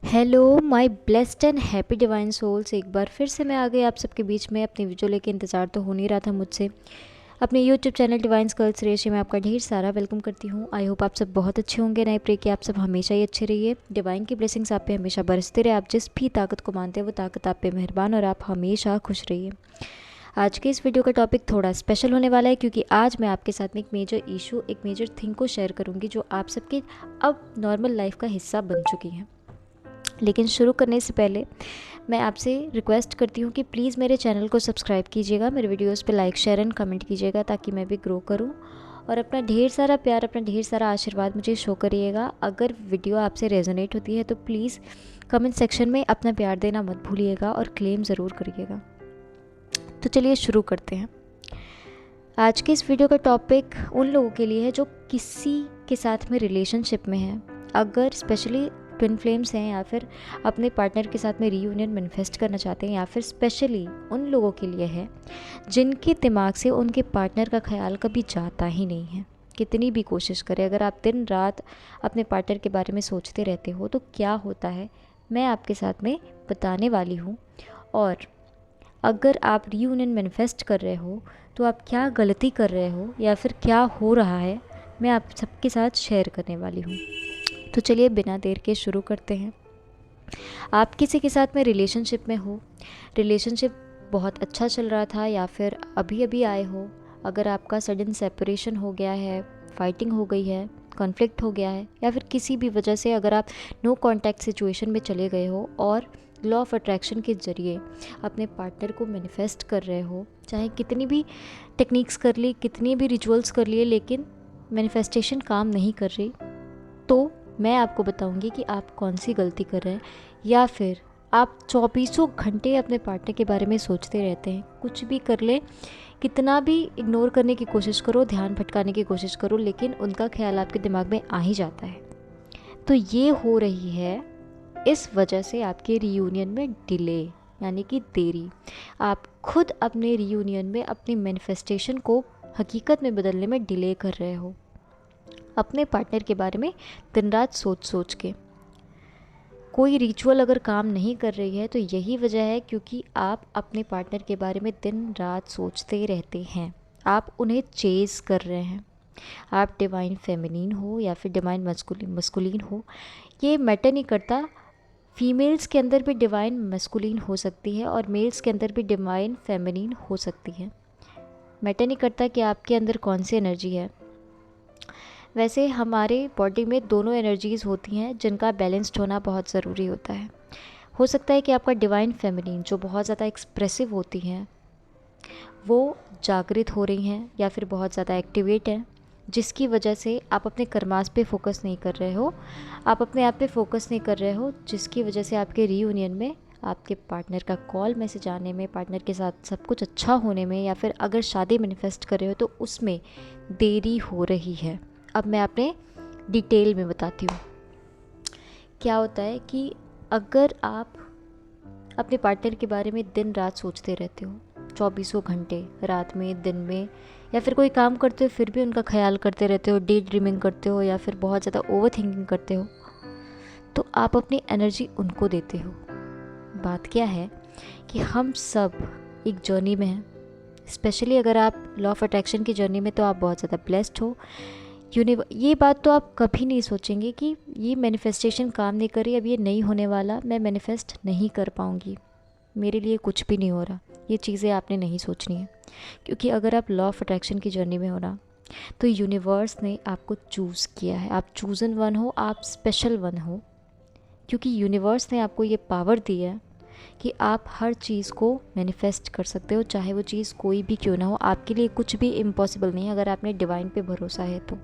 Hello my blessed and happy divine souls. एक बार फिर से मैं आ गई आप सबके बीच में। अपनी वीडियो लेके इंतज़ार तो हो नहीं रहा था मुझसे। अपने यूट्यूब चैनल डिवाइन गर्ल्स रेशे में आपका ढेर सारा वेलकम करती हूँ। आई होप आप सब बहुत अच्छे होंगे। नए प्रे कि आप सब हमेशा ही अच्छे रहिए। डिवाइन की ब्लेसिंग्स आप पे हमेशा बरसते रहे। आप जिस भी ताकत को मानते हैं वो ताकत आप पे मेहरबान और आप हमेशा खुश रहिए। आज के इस वीडियो का टॉपिक थोड़ा स्पेशल होने वाला है क्योंकि आज मैं आपके साथ में एक मेजर इशू, एक मेजर थिंग को शेयर करूँगी जो आप सबके अब नॉर्मल लाइफ का हिस्सा बन चुकी है। लेकिन शुरू करने से पहले मैं आपसे रिक्वेस्ट करती हूँ कि प्लीज़ मेरे चैनल को सब्सक्राइब कीजिएगा, मेरे वीडियोस पे लाइक शेयर एंड कमेंट कीजिएगा ताकि मैं भी ग्रो करूँ। और अपना ढेर सारा प्यार, अपना ढेर सारा आशीर्वाद मुझे शो करिएगा। अगर वीडियो आपसे रेजोनेट होती है तो प्लीज़ कमेंट सेक्शन में अपना प्यार देना मत भूलिएगा और क्लेम ज़रूर करिएगा। तो चलिए शुरू करते हैं। आज के इस वीडियो का टॉपिक उन लोगों के लिए है जो किसी के साथ में रिलेशनशिप में हैं। अगर स्पेशली ट्विन फ्लेम्स हैं या फिर अपने पार्टनर के साथ में रीयूनियन मैनिफेस्ट करना चाहते हैं, या फिर स्पेशली उन लोगों के लिए है जिनके दिमाग से उनके पार्टनर का ख्याल कभी जाता ही नहीं है। कितनी भी कोशिश करें, अगर आप दिन रात अपने पार्टनर के बारे में सोचते रहते हो तो क्या होता है मैं आपके साथ में बताने वाली हूँ। और अगर आप रीयूनियन मैनिफेस्ट कर रहे हो तो आप क्या गलती कर रहे हो या फिर क्या हो रहा है मैं आप सबके साथ शेयर करने वाली हूँ। तो चलिए बिना देर के शुरू करते हैं। आप किसी के साथ में रिलेशनशिप में हो, रिलेशनशिप बहुत अच्छा चल रहा था या फिर अभी अभी आए हो। अगर आपका सडन सेपरेशन हो गया है, फाइटिंग हो गई है, कॉन्फ्लिक्ट हो गया है, या फिर किसी भी वजह से अगर आप नो कांटेक्ट सिचुएशन में चले गए हो और लॉ ऑफ अट्रैक्शन के ज़रिए अपने पार्टनर को मैनिफेस्ट कर रहे हो, चाहे कितनी भी टेक्निक्स कर ली, कितनी भी रिचुअल्स कर लिए, लेकिन मैनिफेस्टेशन काम नहीं कर रही, तो मैं आपको बताऊंगी कि आप कौन सी गलती कर रहे हैं। या फिर आप चौबीसों घंटे अपने पार्टनर के बारे में सोचते रहते हैं, कुछ भी कर ले, कितना भी इग्नोर करने की कोशिश करो, ध्यान भटकाने की कोशिश करो, लेकिन उनका ख्याल आपके दिमाग में आ ही जाता है। तो ये हो रही है इस वजह से आपके रीयूनियन में डिले, यानी कि देरी। आप खुद अपने रीयूनियन में अपनी मैनिफेस्टेशन को हकीकत में बदलने में डिले कर रहे हो, अपने पार्टनर के बारे में दिन रात सोच सोच के। कोई रिचुअल अगर काम नहीं कर रही है तो यही वजह है क्योंकि आप अपने पार्टनर के बारे में दिन रात सोचते रहते हैं, आप उन्हें चेज़ कर रहे हैं। आप डिवाइन फेमिनिन हो या फिर डिवाइन मस्कुलिन हो, ये मैटर नहीं करता। फीमेल्स के अंदर भी डिवाइन मस्कुलिन हो सकती है और मेल्स के अंदर भी डिवाइन फेमिनिन हो सकती है। मैटर नहीं करता कि आपके अंदर कौन सी एनर्जी है। वैसे हमारे बॉडी में दोनों एनर्जीज़ होती हैं जिनका बैलेंस्ड होना बहुत ज़रूरी होता है। हो सकता है कि आपका डिवाइन फेमिनिन जो बहुत ज़्यादा एक्सप्रेसिव होती हैं वो जागृत हो रही हैं या फिर बहुत ज़्यादा एक्टिवेट हैं, जिसकी वजह से आप अपने कर्मास पे फोकस नहीं कर रहे हो, आप अपने आप पे फोकस नहीं कर रहे हो, जिसकी वजह से आपके रीयूनियन में आपके पार्टनर का कॉल मैसेज आने में, पार्टनर के साथ सब कुछ अच्छा होने में, या फिर अगर शादी मैनिफेस्ट कर रहे हो तो उसमें देरी हो रही है। अब मैं अपने डिटेल में बताती हूँ। क्या होता है कि अगर आप अपने पार्टनर के बारे में दिन रात सोचते रहते हो, चौबीसों घंटे, रात में, दिन में, या फिर कोई काम करते हो फिर भी उनका ख्याल करते रहते हो, डे ड्रीमिंग करते हो, या फिर बहुत ज़्यादा ओवर थिंकिंग करते हो, तो आप अपनी एनर्जी उनको देते हो। बात क्या है कि हम सब एक जर्नी में हैं। स्पेशली अगर आप लॉ ऑफ अट्रैक्शन की जर्नी में तो आप बहुत ज़्यादा ब्लेस्ड हो। ये बात तो आप कभी नहीं सोचेंगे कि ये मैनिफेस्टेशन काम नहीं कर रही, अब ये नहीं होने वाला, मैं मैनिफेस्ट नहीं कर पाऊँगी, मेरे लिए कुछ भी नहीं हो रहा। ये चीज़ें आपने नहीं सोचनी है, क्योंकि अगर आप लॉ ऑफ अट्रैक्शन की जर्नी में हो ना तो यूनिवर्स ने आपको चूज़ किया है। आप चूज़न वन हो, आप स्पेशल वन हो, क्योंकि यूनिवर्स ने आपको ये पावर दी है कि आप हर चीज़ को मैनिफेस्ट कर सकते हो, चाहे वो चीज़ कोई भी क्यों ना हो। आपके लिए कुछ भी इम्पॉसिबल नहीं है अगर आपने डिवाइन पे भरोसा है तो।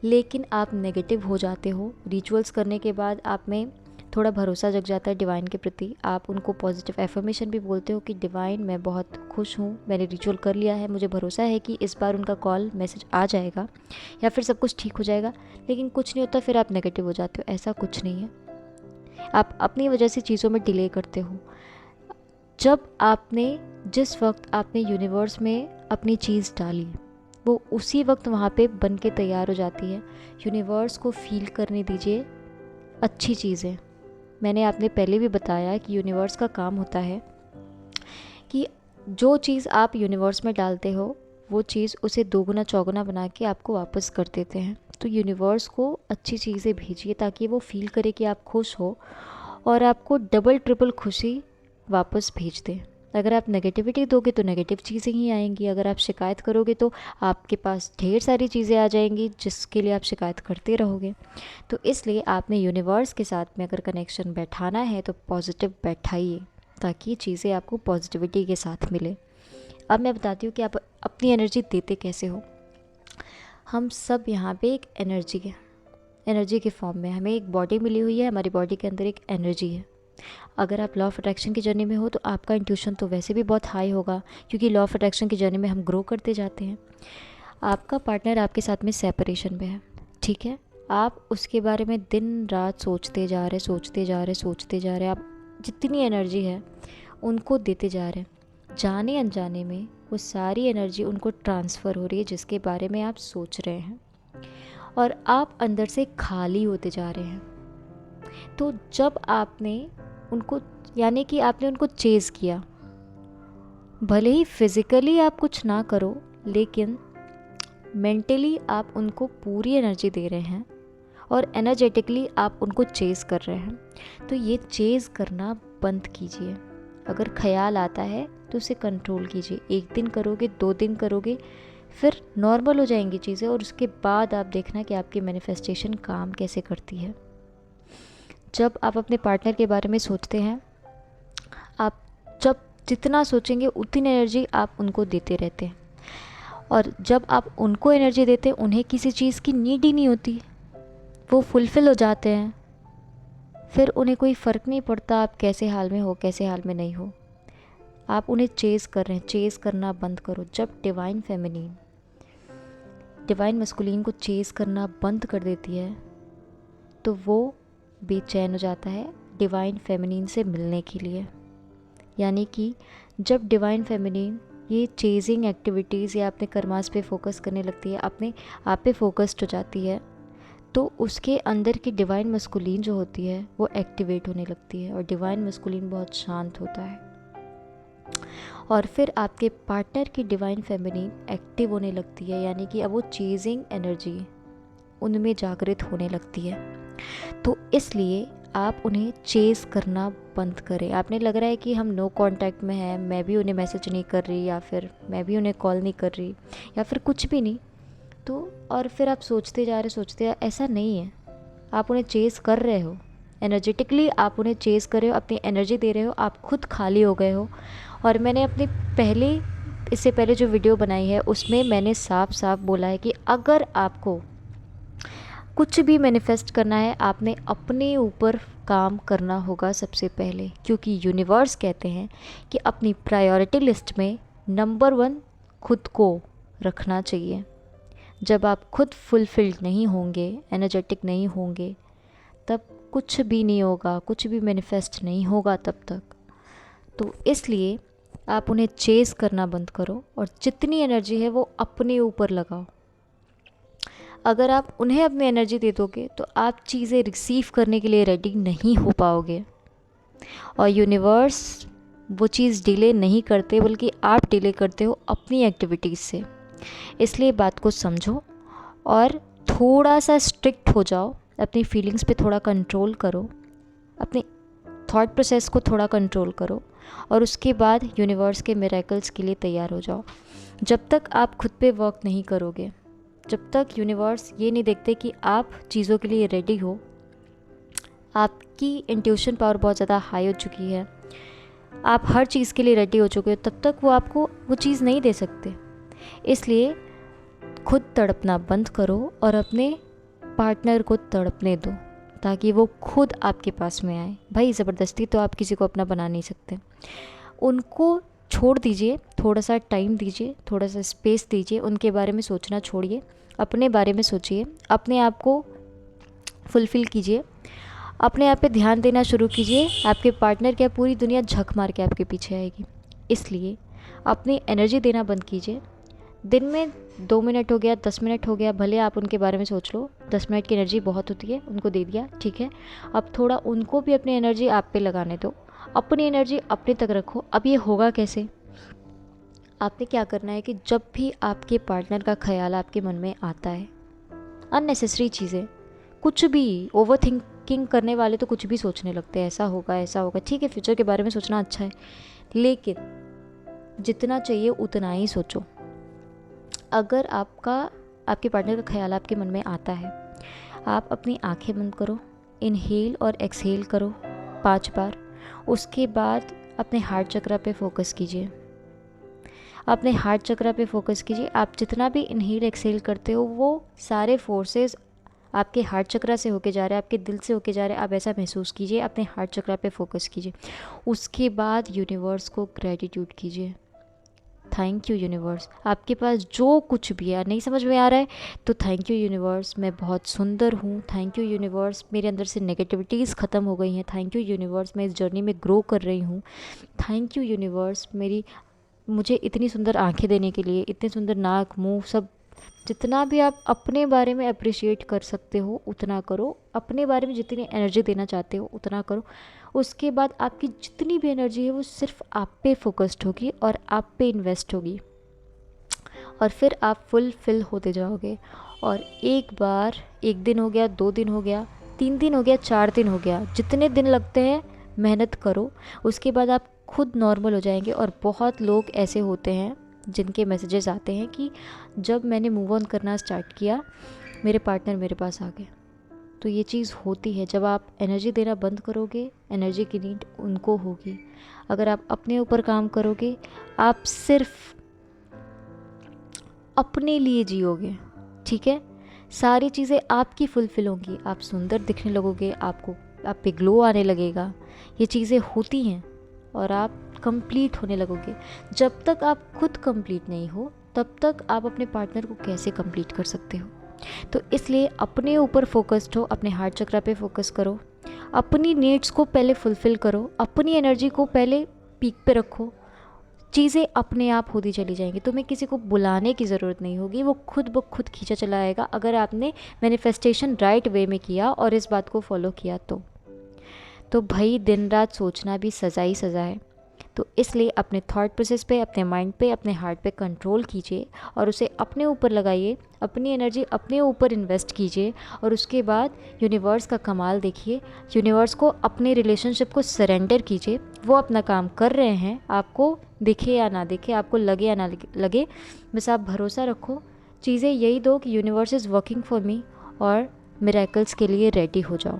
लेकिन आप नेगेटिव हो जाते हो। रिचुअल्स करने के बाद आप में थोड़ा भरोसा जग जाता है डिवाइन के प्रति। आप उनको पॉजिटिव एफर्मेशन भी बोलते हो कि डिवाइन मैं बहुत खुश हूँ, मैंने रिचुअल कर लिया है, मुझे भरोसा है कि इस बार उनका कॉल मैसेज आ जाएगा या फिर सब कुछ ठीक हो जाएगा। लेकिन कुछ नहीं होता, फिर आप नेगेटिव हो जाते हो। ऐसा कुछ नहीं है, आप अपनी वजह से चीज़ों में डिले करते हो। जिस वक्त आपने यूनिवर्स में अपनी चीज़ डाली, वो उसी वक्त वहाँ पे बन के तैयार हो जाती है। यूनिवर्स को फील करने दीजिए अच्छी चीज़ें। मैंने आपने पहले भी बताया कि यूनिवर्स का काम होता है कि जो चीज़ आप यूनिवर्स में डालते हो वो चीज़ उसे दोगुना चौगुना बना के आपको वापस कर देते हैं। तो यूनिवर्स को अच्छी चीज़ें भेजिए ताकि वो फील करे कि आप खुश हो और आपको डबल ट्रिपल खुशी वापस भेज दे। अगर आप नेगेटिविटी दोगे तो नेगेटिव चीज़ें ही आएंगी, अगर आप शिकायत करोगे तो आपके पास ढेर सारी चीज़ें आ जाएंगी जिसके लिए आप शिकायत करते रहोगे। तो इसलिए आपने यूनिवर्स के साथ में अगर कनेक्शन बैठाना है तो पॉजिटिव बैठाइए ताकि चीज़ें आपको पॉजिटिविटी के साथ मिले। अब मैं बताती हूँ कि आप अपनी एनर्जी देते कैसे हो। हम सब यहाँ पे एक एनर्जी के फॉर्म में, हमें एक बॉडी मिली हुई है, हमारी बॉडी के अंदर एक एनर्जी है। अगर आप लॉ ऑफ अट्रैक्शन की जर्नी में हो तो आपका इंट्यूशन तो वैसे भी बहुत हाई होगा, क्योंकि लॉ ऑफ अट्रैक्शन की जर्नी में हम ग्रो करते जाते हैं। आपका पार्टनर आपके साथ में सेपरेशन में है, ठीक है, आप उसके बारे में दिन रात सोचते जा रहे। आप जितनी एनर्जी है उनको देते जा रहे हैं, जाने अनजाने में वो सारी एनर्जी उनको ट्रांसफ़र हो रही है जिसके बारे में आप सोच रहे हैं, और आप अंदर से खाली होते जा रहे हैं। तो जब आपने उनको, यानी कि आपने उनको चेज़ किया, भले ही फिज़िकली आप कुछ ना करो लेकिन मेंटली आप उनको पूरी एनर्जी दे रहे हैं और एनर्जेटिकली आप उनको चेज़ कर रहे हैं। तो ये चेज़ करना बंद कीजिए। अगर ख्याल आता है तो उसे कंट्रोल कीजिए। 1 दिन करोगे, 2 दिन करोगे, फिर नॉर्मल हो जाएंगी चीज़ें, और उसके बाद आप देखना कि आपकी मैनिफेस्टेशन काम कैसे करती है। जब आप अपने पार्टनर के बारे में सोचते हैं, आप जब जितना सोचेंगे उतनी एनर्जी आप उनको देते रहते हैं, और जब आप उनको एनर्जी देते हैं उन्हें किसी चीज़ की नीड ही नहीं होती, वो फुलफ़िल हो जाते हैं। फिर उन्हें कोई फ़र्क नहीं पड़ता आप कैसे हाल में हो, कैसे हाल में नहीं हो। आप उन्हें चेज़ कर रहे हैं, चेज़ करना बंद करो। जब डिवाइन मस्कुलिन को चेज़ करना बंद कर देती है तो वो बेचैन हो जाता है डिवाइन फेमिनिन से मिलने के लिए। यानी कि जब डिवाइन फेमिनिन ये चेजिंग एक्टिविटीज़ या अपने कर्मास पे फोकस करने लगती है, अपने आप पे फोकस्ड हो जाती है, तो उसके अंदर की डिवाइन मस्कुलिन जो होती है वो एक्टिवेट होने लगती है, और डिवाइन मस्कुलिन बहुत शांत होता है। और फिर आपके पार्टनर की डिवाइन फेमिनिन एक्टिव होने लगती है, यानी कि अब वो चेजिंग एनर्जी उनमें जागृत होने लगती है। तो इसलिए आप उन्हें चेज़ करना बंद करें। आपने लग रहा है कि हम नो कांटेक्ट में हैं, मैं भी उन्हें मैसेज नहीं कर रही, या फिर मैं भी उन्हें कॉल नहीं कर रही, या फिर कुछ भी नहीं, तो और फिर आप सोचते जा रहे, ऐसा नहीं है। आप उन्हें चेज़ कर रहे हो, एनर्जेटिकली आप उन्हें चेज़ कर रहे हो, अपनी एनर्जी दे रहे हो, आप खुद खाली हो गए हो। और मैंने अपने इससे पहले जो वीडियो बनाई है उसमें मैंने साफ साफ बोला है कि अगर आपको कुछ भी मैनिफेस्ट करना है, आपने अपने ऊपर काम करना होगा सबसे पहले, क्योंकि यूनिवर्स कहते हैं कि अपनी प्रायोरिटी लिस्ट में नंबर 1 खुद को रखना चाहिए। जब आप खुद फुलफिल्ड नहीं होंगे, एनर्जेटिक नहीं होंगे, तब कुछ भी नहीं होगा, कुछ भी मैनिफेस्ट नहीं होगा तब तक। तो इसलिए आप उन्हें चेज़ करना बंद करो और जितनी एनर्जी है वो अपने ऊपर लगाओ। अगर आप उन्हें अपनी एनर्जी दे दोगे तो आप चीज़ें रिसीव करने के लिए रेडी नहीं हो पाओगे, और यूनिवर्स वो चीज़ डिले नहीं करते, बल्कि आप डिले करते हो अपनी एक्टिविटीज़ से। इसलिए बात को समझो और थोड़ा सा स्ट्रिक्ट हो जाओ, अपनी फीलिंग्स पे थोड़ा कंट्रोल करो, अपने थॉट प्रोसेस को थोड़ा कंट्रोल करो, और उसके बाद यूनिवर्स के मिरेकल्स के लिए तैयार हो जाओ। जब तक आप खुद पे वर्क नहीं करोगे, जब तक यूनिवर्स ये नहीं देखते कि आप चीज़ों के लिए रेडी हो, आपकी इंट्यूशन पावर बहुत ज़्यादा हाई हो चुकी है, आप हर चीज़ के लिए रेडी हो चुके हो, तब तक वो आपको वो चीज़ नहीं दे सकते। इसलिए खुद तड़पना बंद करो और अपने पार्टनर को तड़पने दो, ताकि वो खुद आपके पास में आए। भाई ज़बरदस्ती तो आप किसी को अपना बना नहीं सकते। उनको छोड़ दीजिए, थोड़ा सा टाइम दीजिए, थोड़ा सा स्पेस दीजिए, उनके बारे में सोचना छोड़िए, अपने बारे में सोचिए, अपने आप को फुलफ़िल कीजिए, अपने आप पे ध्यान देना शुरू कीजिए। आपके पार्टनर क्या, पूरी दुनिया झक मार के आपके पीछे आएगी। इसलिए अपनी एनर्जी देना बंद कीजिए, दिन में 2 मिनट हो गया, 10 मिनट हो गया, भले आप उनके बारे में सोच लो, 10 मिनट की एनर्जी बहुत होती है, उनको दे दिया, ठीक है। अब थोड़ा उनको भी अपनी एनर्जी आप पे लगाने दो, अपनी एनर्जी अपने तक रखो। अब ये होगा कैसे? आपने क्या करना है कि जब भी आपके पार्टनर का ख्याल आपके मन में आता है, अननेसेसरी चीज़ें, कुछ भी, ओवर थिंकिंग करने वाले तो कुछ भी सोचने लगते हैं, ऐसा होगा, ठीक है, फ्यूचर के बारे में सोचना अच्छा है, लेकिन जितना चाहिए उतना ही सोचो। अगर आपके पार्टनर का ख्याल आपके मन में आता है, आप अपनी आंखें बंद करो, इनहेल और एक्सहेल करो 5 बार। उसके बाद अपने हार्ट चक्र पे फोकस कीजिए, अपने हार्ट चक्र पे फोकस कीजिए। आप जितना भी इनहेल एक्सहेल करते हो, वो सारे फोर्सेस आपके हार्ट चक्र से होके जा रहे हैं, आपके दिल से होके जा रहे हैं, आप ऐसा महसूस कीजिए। अपने हार्ट चक्र पे फोकस कीजिए। उसके बाद यूनिवर्स को ग्रेटिट्यूड कीजिए। थैंक यू यूनिवर्स, आपके पास जो कुछ भी है, नहीं समझ में आ रहा है तो थैंक यू यूनिवर्स, मैं बहुत सुंदर हूँ, थैंक यू यूनिवर्स, मेरे अंदर से नेगेटिविटीज़ ख़त्म हो गई हैं, थैंक यू यूनिवर्स, मैं इस जर्नी में ग्रो कर रही हूँ, थैंक यू यूनिवर्स, मुझे इतनी सुंदर आंखें देने के लिए, इतने सुंदर नाक, मुंह, सब जितना भी आप अपने बारे में अप्रिशिएट कर सकते हो उतना करो, अपने बारे में जितनी एनर्जी देना चाहते हो उतना करो। उसके बाद आपकी जितनी भी एनर्जी है वो सिर्फ आप पे फोकस्ड होगी और आप पे इन्वेस्ट होगी, और फिर आप फुलफिल होते जाओगे। और एक दिन हो गया, 2 दिन हो गया, 3 दिन हो गया, 4 दिन हो गया, जितने दिन लगते हैं मेहनत करो। उसके बाद आप खुद नॉर्मल हो जाएंगे। और बहुत लोग ऐसे होते हैं जिनके मैसेजेस आते हैं कि जब मैंने मूव ऑन करना स्टार्ट किया, मेरे पार्टनर मेरे पास आ गए। तो ये चीज़ होती है, जब आप एनर्जी देना बंद करोगे, एनर्जी की नीड उनको होगी। अगर आप अपने ऊपर काम करोगे, आप सिर्फ अपने लिए जियोगे, ठीक है, सारी चीज़ें आपकी फुलफिल होंगी, आप सुंदर दिखने लगोगे, आप पे ग्लो आने लगेगा, ये चीज़ें होती हैं, और आप कंप्लीट होने लगोगे। जब तक आप खुद कंप्लीट नहीं हो, तब तक आप अपने पार्टनर को कैसे कंप्लीट कर सकते हो? तो इसलिए अपने ऊपर फोकस्ड हो, अपने हार्ट चक्र पे फोकस करो, अपनी नीड्स को पहले फुलफ़िल करो, अपनी एनर्जी को पहले पीक पे रखो। चीज़ें अपने आप होती चली जाएंगी, तुम्हें किसी को बुलाने की ज़रूरत नहीं होगी, वो खुद ब खुद खींचा चला आएगा, अगर आपने मैनिफेस्टेशन राइट वे में किया और इस बात को फॉलो किया तो भाई दिन रात सोचना भी सज़ा ही सज़ा है। तो इसलिए अपने थॉट प्रोसेस पे, अपने माइंड पे, अपने हार्ट पे कंट्रोल कीजिए और उसे अपने ऊपर लगाइए, अपनी एनर्जी अपने ऊपर इन्वेस्ट कीजिए, और उसके बाद यूनिवर्स का कमाल देखिए। यूनिवर्स को अपने रिलेशनशिप को सरेंडर कीजिए, वो अपना काम कर रहे हैं, आपको दिखे या ना दिखे, आपको लगे या ना लगे, बस आप भरोसा रखो, चीज़ें यही दो कि universe is working for me, और मिरेकल्स के लिए रेडी हो जाओ।